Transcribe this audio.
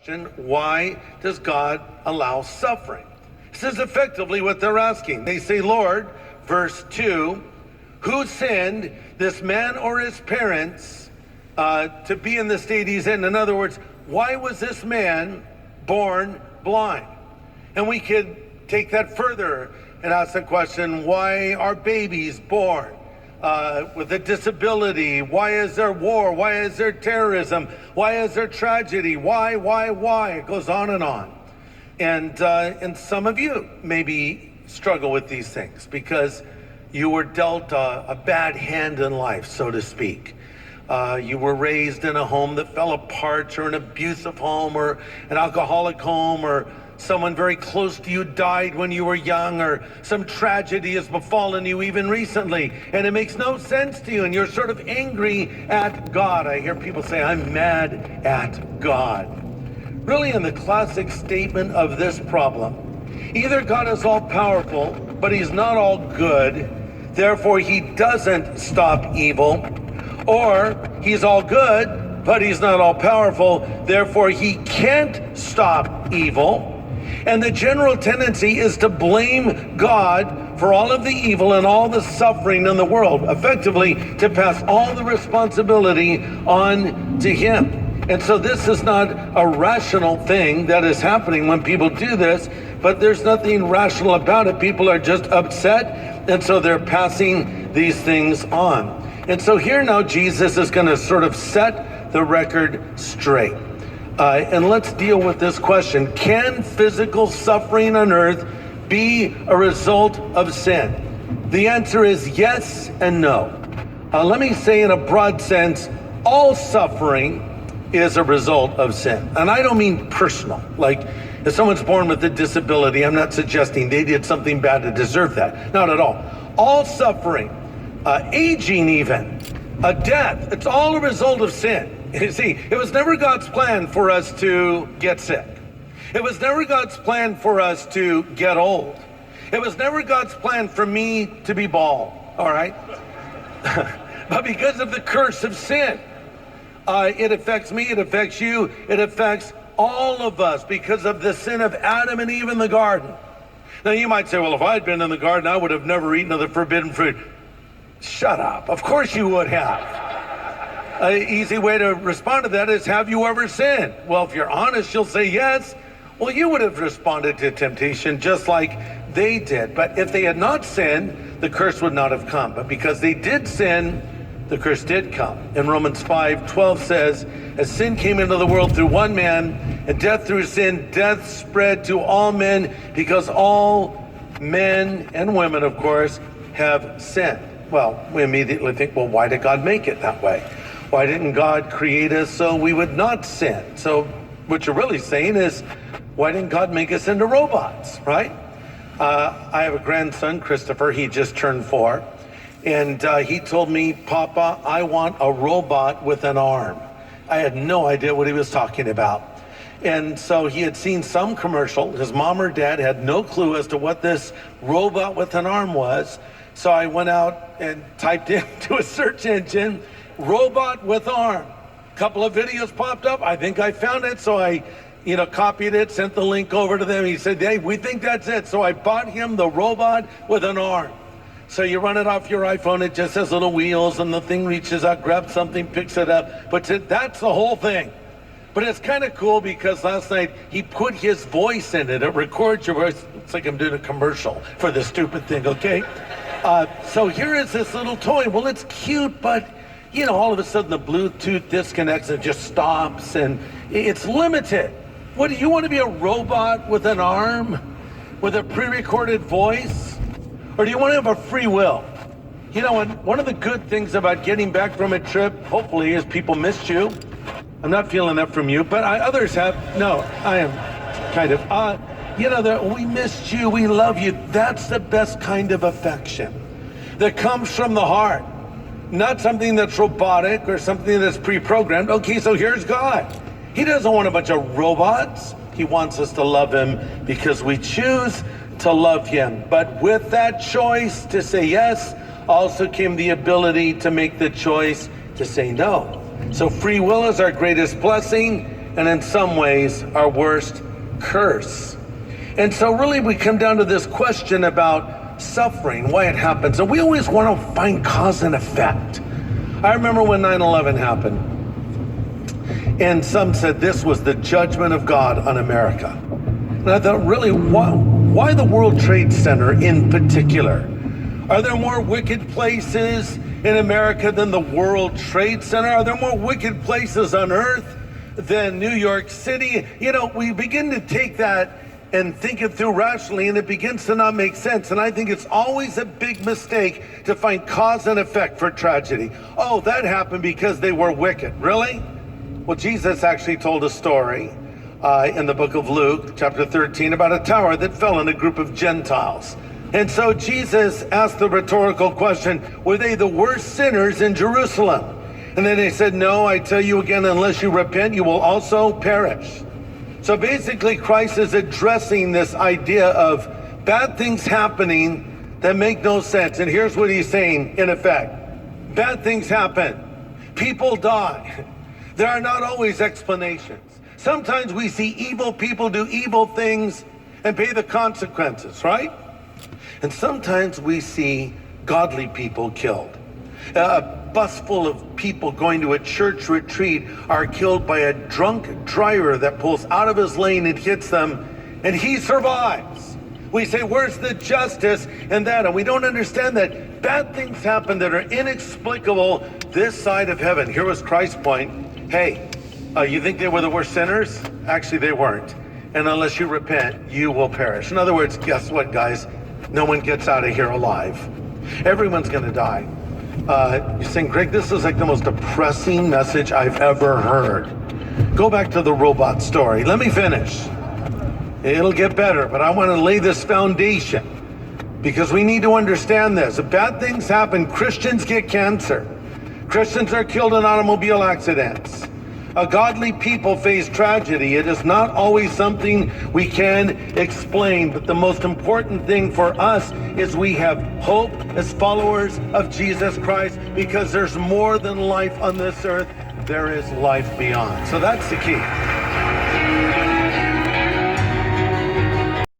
question, why does God allow suffering? This is effectively what they're asking. They say, Lord, verse 2, who sinned, this man or his parents, to be in the state he's in? In other words, why was this man born blind? And we could take that further and ask the question, why are babies born with a disability? Why is there war? Why is there terrorism? Why is there tragedy? Why? It goes on and on. And some of you maybe struggle with these things because you were dealt a bad hand in life, so to speak. You were raised in a home that fell apart, or an abusive home, or an alcoholic home, or someone very close to you died when you were young, or some tragedy has befallen you even recently, and it makes no sense to you, and you're sort of angry at God. I hear people say, I'm mad at God. Really, in the classic statement of this problem, either God is all-powerful, but he's not all good, therefore he doesn't stop evil, or he's all good, but he's not all-powerful, therefore he can't stop evil. And the general tendency is to blame God for all of the evil and all the suffering in the world, effectively to pass all the responsibility on to him. And so this is not a rational thing that is happening when people do this, but there's nothing rational about it. People are just upset, and so they're passing these things on. And so here now Jesus is going to sort of set the record straight. And let's deal with this question. Can physical suffering on earth be a result of sin? The answer is yes and no. Let me say in a broad sense, all suffering is a result of sin. And I don't mean personal. Like if someone's born with a disability, I'm not suggesting they did something bad to deserve that. Not at all. All suffering, aging even, death, it's all a result of sin. You see, it was never God's plan for us to get sick. It was never God's plan for us to get old. It was never God's plan for me to be bald, all right? But because of the curse of sin, it affects me, it affects you, it affects all of us because of the sin of Adam and Eve in the garden. Now you might say, well, if I'd been in the garden, I would have never eaten of the forbidden fruit. Shut up. Of course you would have. An easy way to respond to that is, have you ever sinned? Well, if you're honest, you'll say yes. Well, you would have responded to temptation just like they did. But if they had not sinned, the curse would not have come. But because they did sin, the curse did come. In Romans 5:12 says, as sin came into the world through one man, and death through sin, death spread to all men because all men and women, of course, have sinned. Well, we immediately think, well, why did God make it that way? Why didn't God create us so we would not sin? So what you're really saying is, why didn't God make us into robots, right? I have a grandson, Christopher. He just turned 4. And he told me, Papa, I want a robot with an arm. I had no idea what he was talking about. And so he had seen some commercial. His mom or dad had no clue as to what this robot with an arm was. So I went out and typed into a search engine, robot with arm. A couple of videos popped up. I think I found it. So I, copied it, sent the link over to them. He said, hey, we think that's it. So I bought him the robot with an arm. So you run it off your iPhone, it just has little wheels, and the thing reaches out, grabs something, picks it up. But that's the whole thing. But it's kind of cool because last night he put his voice in it. It records your voice. It's like I'm doing a commercial for this stupid thing, okay? So here is this little toy. Well, it's cute, but, all of a sudden the Bluetooth disconnects and just stops, and it's limited. What, do you want to be a robot with an arm, with a pre-recorded voice? Or do you want to have a free will? And one of the good things about getting back from a trip, hopefully, is people missed you. I'm not feeling that from you, but others have. No, I am kind of. We missed you, we love you. That's the best kind of affection that comes from the heart. Not something that's robotic or something that's pre-programmed. Okay, so here's God. He doesn't want a bunch of robots. He wants us to love him because we choose to love him. But with that choice to say yes, also came the ability to make the choice to say no. So free will is our greatest blessing, and in some ways, our worst curse. And so really we come down to this question about suffering, why it happens. And we always want to find cause and effect. I remember when 9/11 happened, and some said this was the judgment of God on America. And I thought, really, why the World Trade Center in particular? Are there more wicked places in America than the World Trade Center? Are there more wicked places on earth than New York City? You know, we begin to take that and think it through rationally, and it begins to not make sense. And I think it's always a big mistake to find cause and effect for tragedy. Oh, that happened because they were wicked. Really? Well, Jesus actually told a story in the book of Luke, chapter 13, about a tower that fell on a group of Gentiles. And so Jesus asked the rhetorical question, were they the worst sinners in Jerusalem? And then they said, no, I tell you again, unless you repent, you will also perish. So basically, Christ is addressing this idea of bad things happening that make no sense. And here's what he's saying, in effect. Bad things happen. People die. There are not always explanations. Sometimes we see evil people do evil things and pay the consequences, right? And sometimes we see godly people killed. A bus full of people going to a church retreat are killed by a drunk driver that pulls out of his lane and hits them, and he survives. We say, where's the justice in that? And we don't understand that bad things happen that are inexplicable this side of heaven. Here was Christ's point. Hey, you think they were the worst sinners? Actually, they weren't. And unless you repent, you will perish. In other words, guess what, guys? No one gets out of here alive. Everyone's going to die. You're saying, Greg, this is like the most depressing message I've ever heard. Go back to the robot story. Let me finish. It'll get better, but I want to lay this foundation because we need to understand this. If bad things happen, Christians get cancer. Christians are killed in automobile accidents. Godly people face tragedy. It is not always something we can explain, but the most important thing for us is we have hope as followers of Jesus Christ, because there's more than life on this earth. There is life beyond. So that's the key.